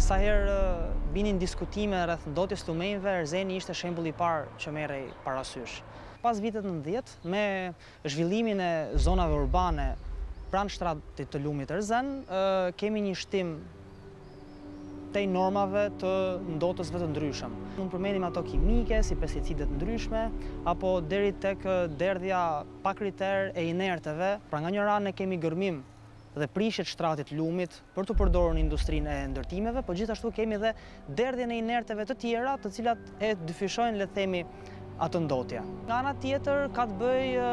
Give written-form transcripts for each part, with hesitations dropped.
Sa herë binin diskutime rreth ndotjes të lumenjve, Erzeni ishte shembulli i parë që merrej parasysh. Pas vitet 90, me zhvillimin e zonave urbane pranë shtratit të lumit Erzen, kemi një shtim tej normave të ndotësve të ndryshëm. Mund përmendim ato kimike, si pesticidet ndryshme, apo deri tek derdhja pa kriter e inerteve. Pra nga një ranë ne kemi gërmim dhe prishjet shtratit lumit për të përdorur në industrinë e ndërtimeve, po gjithashtu kemi dhe derdhjen e inerteve të tjera, të cilat e dyfishojnë, le të themi, atë ndotje. Nga ana tjetër ka të bëjë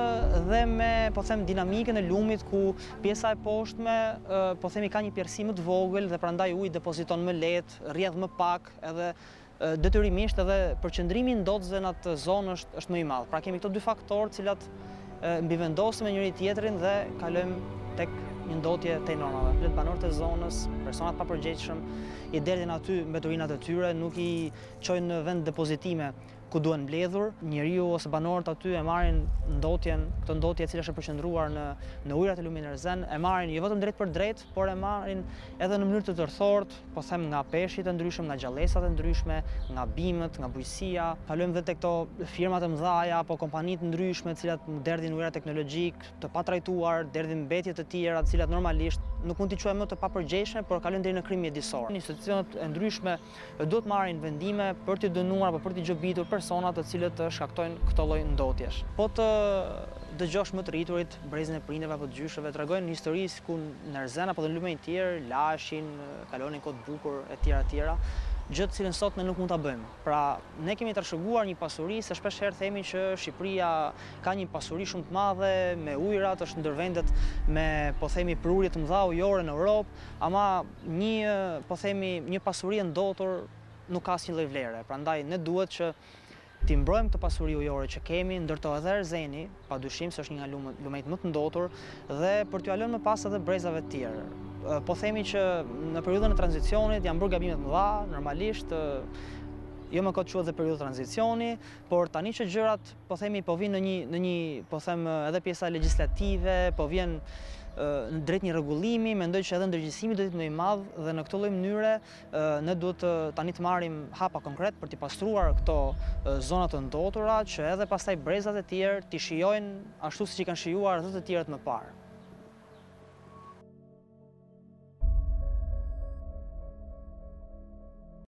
dhe me, po them, dinamikën e lumit, ku pjesa e poshtme, po themi, ka një pjerësi më të vogël dhe prandaj uji depoziton më lehtë, rrjedh më pak, edhe detyrimisht edhe përqendrimi i ndotësve në atë zonë është më i madh. Pra kemi këto dy faktorë, të cilat mbivendosen me njëri tjetrin dhe kalojmë tek një ndotje tej normave. Banorët e zonës, personat pa përgjegjshëm, i derdhin aty mbeturinat e tyre, nuk i çojnë në vend depozitime ku duhen mbledhur. Njeriu ose banorët aty e marrin këtë ndotje e cila është e përqendruar në ujërat e lumit Erzen, e marrin jo vetëm drejt për drejt, por e marrin edhe në mënyrë të tërthortë, po them, nga peshqit e ndryshëm, nga gjallësat e ndryshme, nga bimët, nga bujësia. Kalojmë dhe tek këto firmat e mëdha apo kompanitë të ndryshme, të cilat derdhin ujëra teknologjik të patrajtuar, derdhin mbetje të tjera, të cilat normalisht nuk mund t'i quajmë më të papërgjegjshme, por kalojnë deri në krim mjedisor. Institucionet e ndryshme duhet marrin vendime për t'i dënuar apo për t'i gjobitur personat të cilët shkaktojnë këtë lloj ndotjesh. Po të dëgjosh më të rriturit, brezin e prindërve apo të gjyshëve, tregojnë historisë ku në Erzen apo në lumenj të tjerë laheshin, kalonin kohë të bukur e tjera, gjë të cilën sot ne nuk mund ta bëjmë. Pra, ne kemi trashëguar një pasuri, se shpesh herë themi që Shqipëria ka një pasuri shumë të madhe me ujërat, është ndër vendet me, po themi, prurje të mëdha ujore në Europë, ama një pasuri e ndotur nuk ka asnjë lloj vlere. Prandaj ne duhet që t'i mbrojmë këtë pasuri ujore që kemi, ndërto edhe Erzeni, padyshim se është një nga lumenjt më të ndotur, dhe për t'ju lënë më pas edhe brezave të tjerë. Po themi që në periudhën e tranzicionit janë bërë gabime të mëdha, normalisht, jo më kot quhet dhe periudhë tranzicioni, por tani që gjërat, po themi, po vinë në një, po them, edhe pjesa legjislative, po vjen drejt një rregullimi, mendoj që edhe ndërgjegjësimi do të jetë më i madh dhe në këtë lloj mënyre ne duhet tani të marrim hapa konkret për t'i pastruar këto zona të ndotura, që edhe pastaj brezat e tjerë t'i shijojnë ashtu siç i kanë shijuar edhe të tjerët më parë.